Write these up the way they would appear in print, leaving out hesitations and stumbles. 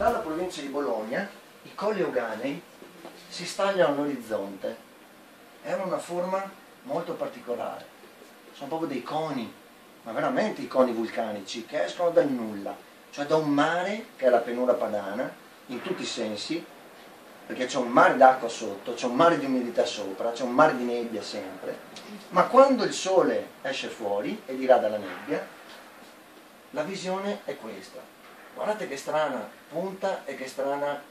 dalla provincia di Bologna i colli euganei si stagliano all'orizzonte. Hanno una forma molto particolare. Sono proprio dei coni, ma veramente i coni vulcanici che escono dal nulla, cioè da un mare che è la pianura padana, in tutti i sensi, perché c'è un mare d'acqua sotto, c'è un mare di umidità sopra, c'è un mare di nebbia sempre, ma quando il sole esce fuori e dirada la nebbia, la visione è questa. Guardate che strana punta e che strana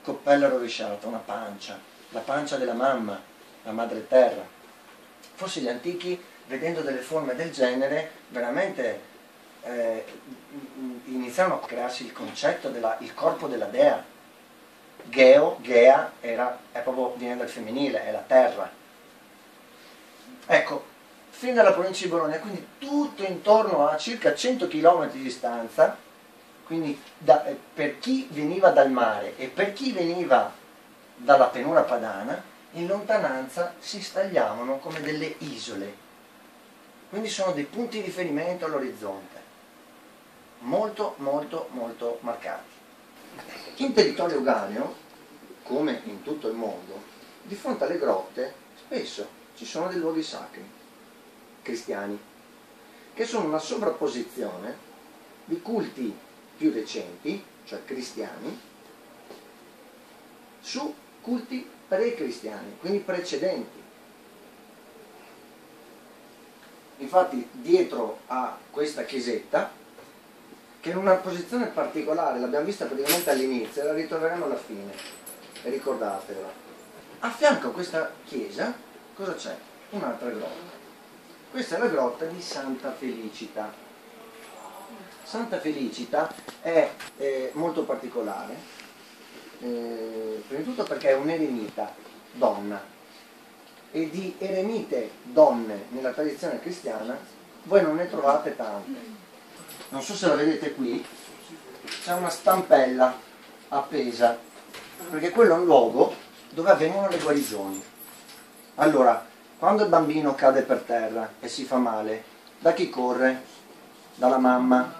coppella rovesciata, una pancia, la pancia della mamma, la madre terra. Forse gli antichi, vedendo delle forme del genere, veramente iniziarono a crearsi il concetto del corpo della dea. Gea, viene dal femminile, è la terra. Ecco, fin dalla provincia di Bologna, quindi tutto intorno a circa 100 km di distanza, quindi per chi veniva dal mare e per chi veniva dalla pianura padana, in lontananza si stagliavano come delle isole. Quindi sono dei punti di riferimento all'orizzonte, molto molto molto marcati. In territorio euganeo, come in tutto il mondo, di fronte alle grotte spesso ci sono dei luoghi sacri cristiani, che sono una sovrapposizione di culti più recenti, cioè cristiani, su culti pre-cristiani, quindi precedenti. Infatti dietro a questa chiesetta, che in una posizione particolare, l'abbiamo vista praticamente all'inizio e la ritroveremo alla fine, e ricordatevela, a fianco a questa chiesa cosa c'è? Un'altra grotta. Questa è la grotta di Santa Felicita. Santa Felicita è molto particolare, prima di tutto perché è un'eremita donna, e di eremite donne nella tradizione cristiana voi non ne trovate tante. Non so se la vedete qui, c'è una stampella appesa, perché quello è un luogo dove avvengono le guarigioni. Allora, quando il bambino cade per terra e si fa male, da chi corre? Dalla mamma,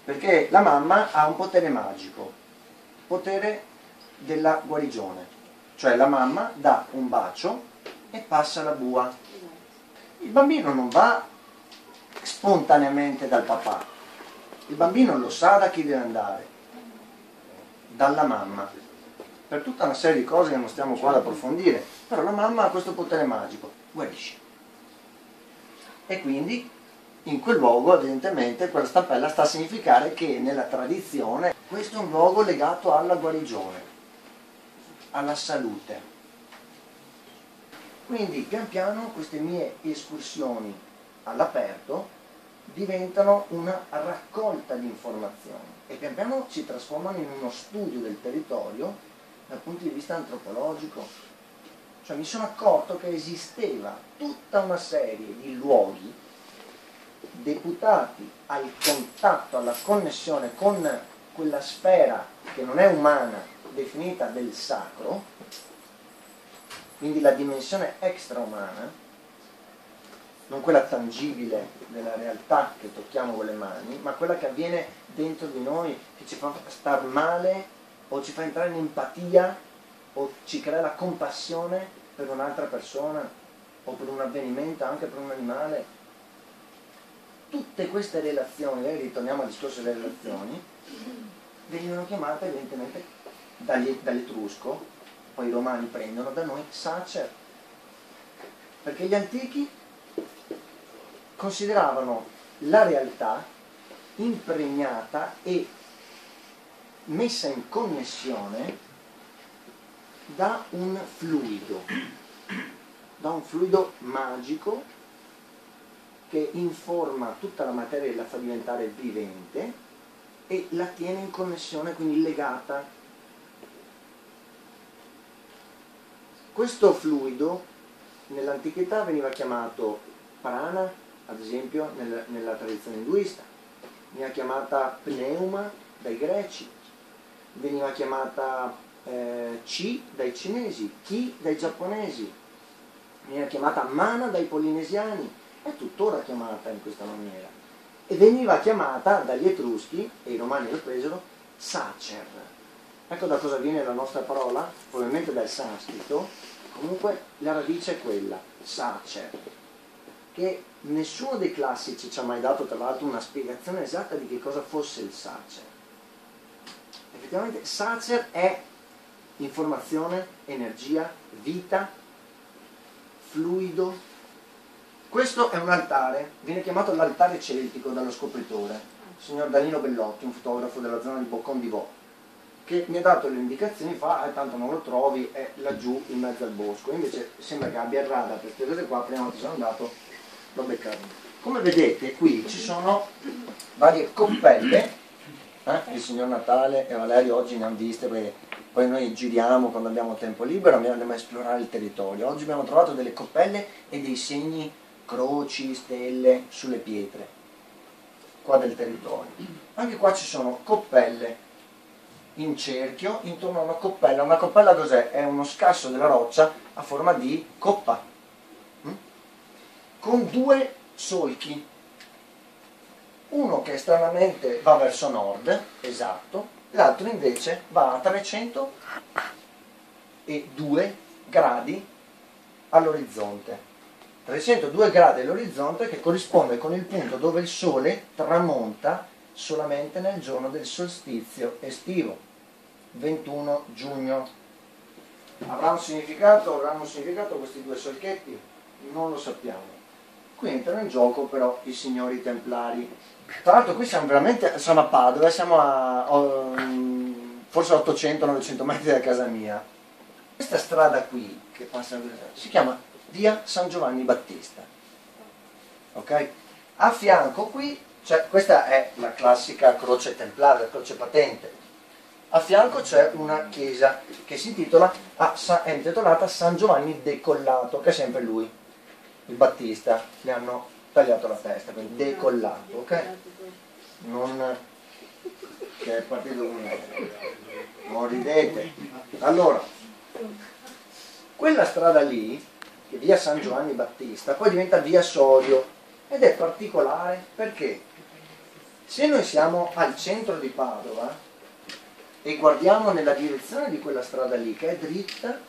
perché la mamma ha un potere magico, potere della guarigione, cioè la mamma dà un bacio e passa la bua. Il bambino non va spontaneamente dal papà, il bambino lo sa da chi deve andare, dalla mamma, per tutta una serie di cose che non stiamo qua ad approfondire, però la mamma ha questo potere magico, guarisce. E quindi in quel luogo evidentemente quella stampella sta a significare che nella tradizione questo è un luogo legato alla guarigione, alla salute. Quindi pian piano queste mie escursioni all'aperto diventano una raccolta di informazioni e pian piano si trasformano in uno studio del territorio dal punto di vista antropologico. Cioè mi sono accorto che esisteva tutta una serie di luoghi deputati al contatto, alla connessione con quella sfera che non è umana, definita del sacro, quindi la dimensione extraumana, non quella tangibile della realtà che tocchiamo con le mani, ma quella che avviene dentro di noi, che ci fa star male o ci fa entrare in empatia o ci crea la compassione per un'altra persona o per un avvenimento, anche per un animale. Tutte queste relazioni, ritorniamo al discorso delle relazioni, venivano chiamate evidentemente dall'etrusco, poi i romani prendono da noi sacer, perché gli antichi consideravano la realtà impregnata e messa in connessione da un fluido magico che informa tutta la materia e la fa diventare vivente e la tiene in connessione, quindi legata. Questo fluido nell'antichità veniva chiamato prana, ad esempio nella tradizione induista, veniva chiamata pneuma dai greci, veniva chiamata chi dai cinesi, chi dai giapponesi, veniva chiamata mana dai polinesiani, è tuttora chiamata in questa maniera. e veniva chiamata dagli Etruschi, e i Romani lo presero, Sacer. Ecco da cosa viene la nostra parola, probabilmente dal sanscrito, comunque la radice è quella, Sacer, che nessuno dei classici ci ha mai dato tra l'altro una spiegazione esatta di che cosa fosse il Sacer. Effettivamente Sacer è informazione, energia, vita, fluido. Questo è un altare, viene chiamato l'altare celtico dallo scopritore, il signor Danilo Bellotti, un fotografo della zona di Boccon di Vo, che mi ha dato le indicazioni, fa, tanto non lo trovi, è laggiù in mezzo al bosco. Invece sembra che abbia errata per queste cose qua, prima che sono andato l'ho beccato. Come vedete qui ci sono varie coppelle, il signor Natale e Valerio oggi ne hanno viste, perché poi noi giriamo quando abbiamo tempo libero, andiamo a esplorare il territorio. Oggi abbiamo trovato delle coppelle e dei segni, croci, stelle sulle pietre qua del territorio. Anche qua ci sono coppelle in cerchio intorno a una coppella. Una coppella cos'è? È uno scasso della roccia a forma di coppa, con due solchi, uno che stranamente va verso nord, esatto, l'altro invece va a 302 gradi all'orizzonte. 302 gradi all'orizzonte, che corrisponde con il punto dove il sole tramonta solamente nel giorno del solstizio estivo, 21 giugno. Avranno un significato questi due solchetti? Non lo sappiamo. Qui entrano in gioco però i signori templari. Tra l'altro qui siamo a Padova, siamo a forse 800-900 metri da casa mia. Questa strada qui che passa si chiama via San Giovanni Battista, ok? A fianco qui, cioè, questa è la classica croce templare, la croce patente. A fianco c'è una chiesa che si intitola, è intitolata San Giovanni Decollato, che è sempre lui, il Battista, gli hanno tagliato la testa, quindi decollato, ok? Non che è partito con non ridete. Allora, quella strada lì, che è via San Giovanni Battista, poi diventa via Sorio, ed è particolare perché se noi siamo al centro di Padova e guardiamo nella direzione di quella strada lì, che è dritta,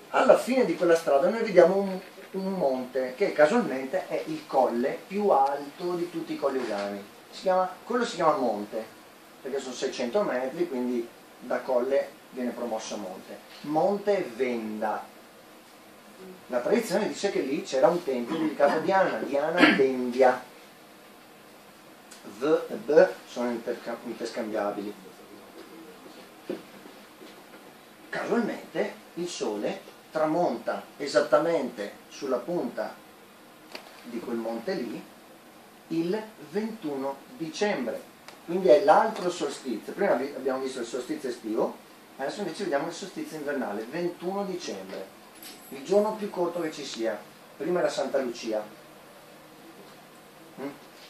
alla fine di quella strada noi vediamo un monte che casualmente è il colle più alto di tutti i colli Euganei. Quello si chiama monte, perché sono 600 metri, quindi da colle viene promosso a monte. Monte Venda. La tradizione dice che lì c'era un tempio dedicato a Diana, Diana Dendia. V e B sono interscambiabili. Casualmente il sole tramonta esattamente sulla punta di quel monte lì il 21 dicembre, quindi è l'altro solstizio. Prima abbiamo visto il solstizio estivo, adesso invece vediamo il solstizio invernale, 21 dicembre, il giorno più corto che ci sia. Prima era Santa Lucia,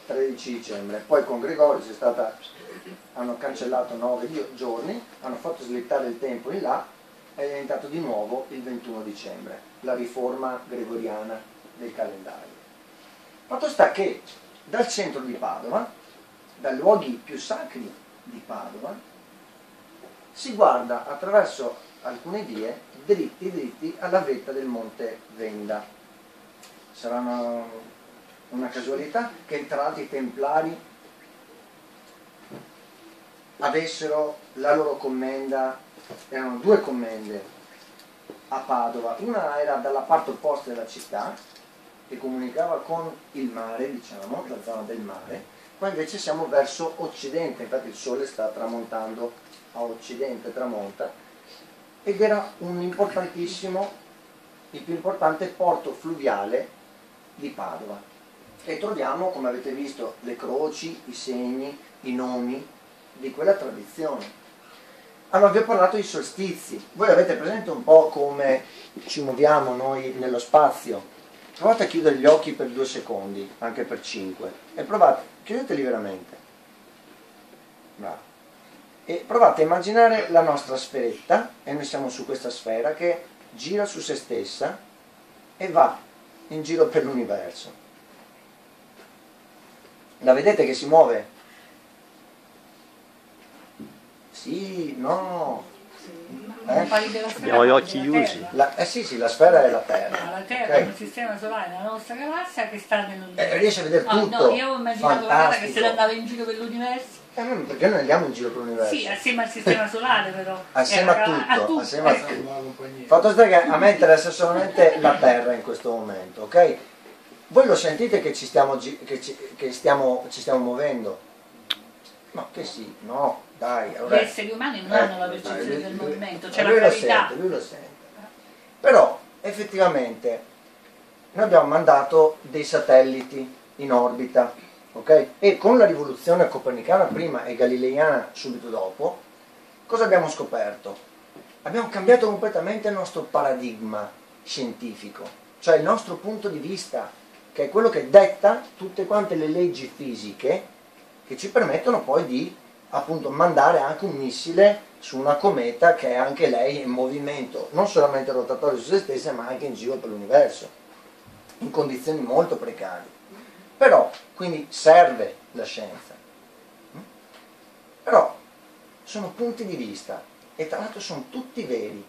13 dicembre, poi con Gregorio hanno cancellato 9 giorni, hanno fatto slittare il tempo in là, è diventato di nuovo il 21 dicembre, la riforma gregoriana del calendario. Fatto sta che dal centro di Padova, dai luoghi più sacri di Padova, si guarda attraverso alcune vie dritti alla vetta del Monte Venda. Sarà una casualità che tra l'altro i Templari avessero la loro commenda. Erano due commende a Padova, una era dalla parte opposta della città che comunicava con il mare, diciamo, la zona del mare, qua invece siamo verso occidente, infatti il sole sta tramontando a occidente, tramonta, ed era un importantissimo, il più importante porto fluviale di Padova, e troviamo, come avete visto, le croci, i segni, i nomi di quella tradizione. Allora, vi ho parlato di solstizi. Voi avete presente un po' come ci muoviamo noi nello spazio? Provate a chiudere gli occhi per 2 secondi, anche per 5, e provate, chiudeteli veramente. Bravo. E provate a immaginare la nostra sferetta, e noi siamo su questa sfera che gira su se stessa e va in giro per l'universo. La vedete che si muove? Sì, no. Abbiamo gli occhi chiusi. Sì, la sfera è la Terra. La Terra è un sistema solare, la nostra galassia che sta nell'universo. Riesce a vedere tutto. No, io ho immaginato la Terra che se ne andava in giro per l'universo. Perché noi andiamo in giro per l'universo? Sì, assieme al sistema solare però. Assieme a tutto. Assieme a tutto. Fatto sta che a me interessa solamente la Terra in questo momento, ok? Voi lo sentite che ci stiamo muovendo? No, che sì, no, dai. Gli esseri umani non hanno la percezione del movimento, c'è la lui gravità. Lui lo sente. Però, effettivamente, noi abbiamo mandato dei satelliti in orbita, ok? E con la rivoluzione copernicana prima e galileiana subito dopo, cosa abbiamo scoperto? Abbiamo cambiato completamente il nostro paradigma scientifico, cioè il nostro punto di vista, che è quello che detta tutte quante le leggi fisiche che ci permettono poi di appunto mandare anche un missile su una cometa che è anche lei in movimento, non solamente rotatorio su se stessa, ma anche in giro per l'universo, in condizioni molto precarie. Però, quindi serve la scienza. Però sono punti di vista e tra l'altro sono tutti veri.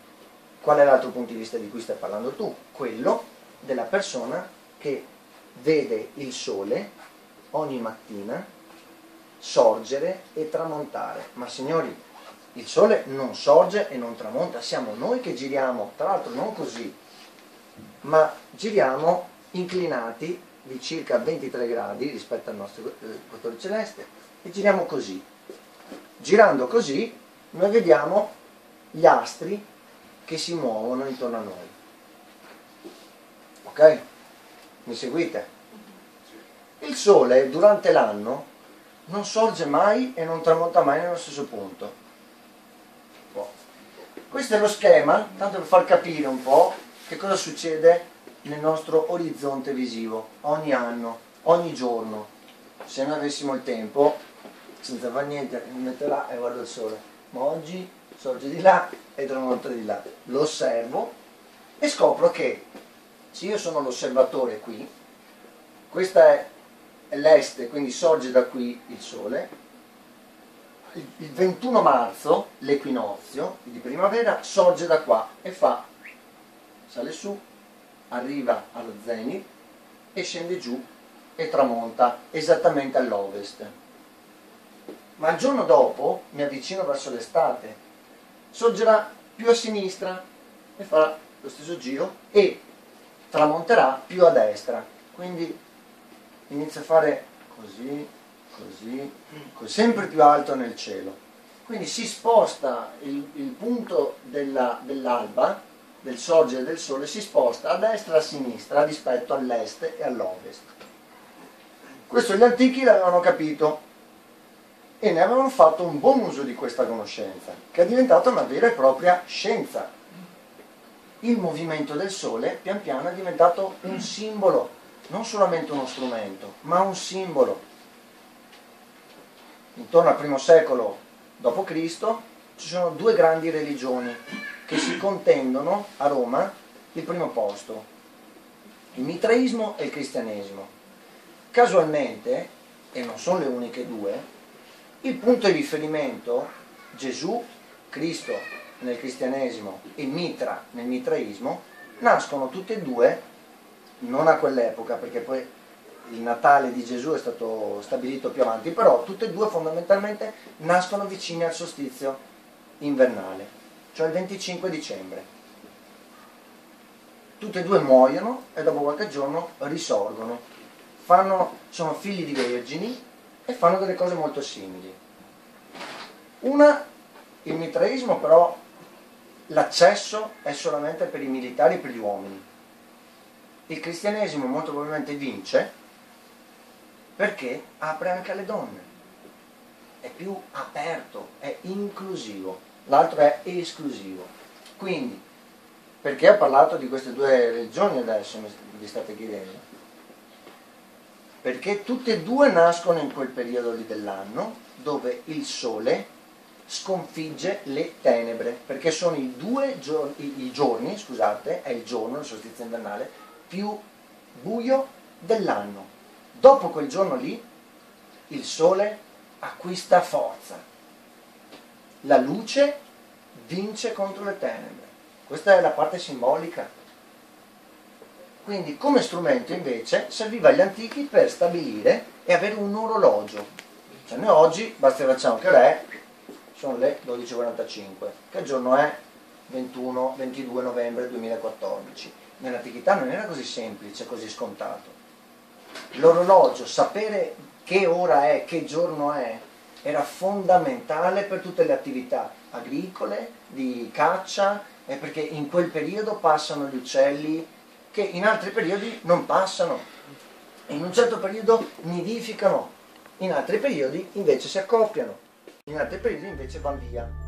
Qual è l'altro punto di vista di cui stai parlando tu? Quello della persona che vede il sole ogni mattina sorgere e tramontare. Ma signori, il sole non sorge e non tramonta, siamo noi che giriamo, tra l'altro non così, ma giriamo inclinati di circa 23 gradi rispetto al nostro equatore celeste e giriamo così. Girando così noi vediamo gli astri che si muovono intorno a noi. Ok? Mi seguite? Il sole durante l'anno non sorge mai e non tramonta mai nello stesso punto. Questo è lo schema, tanto per far capire un po' che cosa succede nel nostro orizzonte visivo ogni anno, ogni giorno. Se noi avessimo il tempo, senza fare niente, mi metto là e guardo il sole. Ma oggi sorge di là e tramonta di là. Lo osservo e scopro che se io sono l'osservatore qui, questa è l'est, quindi sorge da qui il sole. Il 21 marzo, l'equinozio di primavera, sorge da qua e sale su, arriva allo zenit e scende giù e tramonta esattamente all'ovest. Ma il giorno dopo mi avvicino verso l'estate, sorgerà più a sinistra e farà lo stesso giro e tramonterà più a destra. Quindi inizia a fare così, così, sempre più alto nel cielo. Quindi si sposta il punto dell'alba, del sorgere del sole, si sposta a destra e a sinistra rispetto all'est e all'ovest. Questo gli antichi l'avevano capito e ne avevano fatto un buon uso di questa conoscenza, che è diventata una vera e propria scienza. Il movimento del sole pian piano è diventato un simbolo, non solamente uno strumento, ma un simbolo. Intorno al I secolo d.C. ci sono due grandi religioni che si contendono a Roma il primo posto, il mitraismo e il cristianesimo. Casualmente, e non sono le uniche due, il punto di riferimento, Gesù, Cristo nel cristianesimo e Mitra nel mitraismo, nascono tutte e due, non a quell'epoca, perché poi il Natale di Gesù è stato stabilito più avanti, però tutte e due fondamentalmente nascono vicine al solstizio invernale, cioè il 25 dicembre. Tutte e due muoiono e dopo qualche giorno risorgono, sono figli di vergini e fanno delle cose molto simili. Il mitraismo però, l'accesso è solamente per i militari e per gli uomini. Il cristianesimo molto probabilmente vince perché apre anche alle donne, è più aperto, è inclusivo, l'altro è esclusivo. Quindi, perché ho parlato di queste due religioni adesso, vi state chiedendo? Perché tutte e due nascono in quel periodo lì dell'anno dove il sole sconfigge le tenebre, perché sono i giorni, scusate, è il giorno, il solstizio invernale, più buio dell'anno. Dopo quel giorno lì il sole acquista forza, la luce vince contro le tenebre. Questa è la parte simbolica. Quindi come strumento invece serviva agli antichi per stabilire e avere un orologio. Cioè noi oggi basta che facciamo che ora è, sono le 12:45. Che giorno è? 22 novembre 2014. Nell'antichità non era così semplice, così scontato. L'orologio, sapere che ora è, che giorno è, era fondamentale per tutte le attività agricole, di caccia, perché in quel periodo passano gli uccelli che in altri periodi non passano. In un certo periodo nidificano, in altri periodi invece si accoppiano, in altri periodi invece vanno via.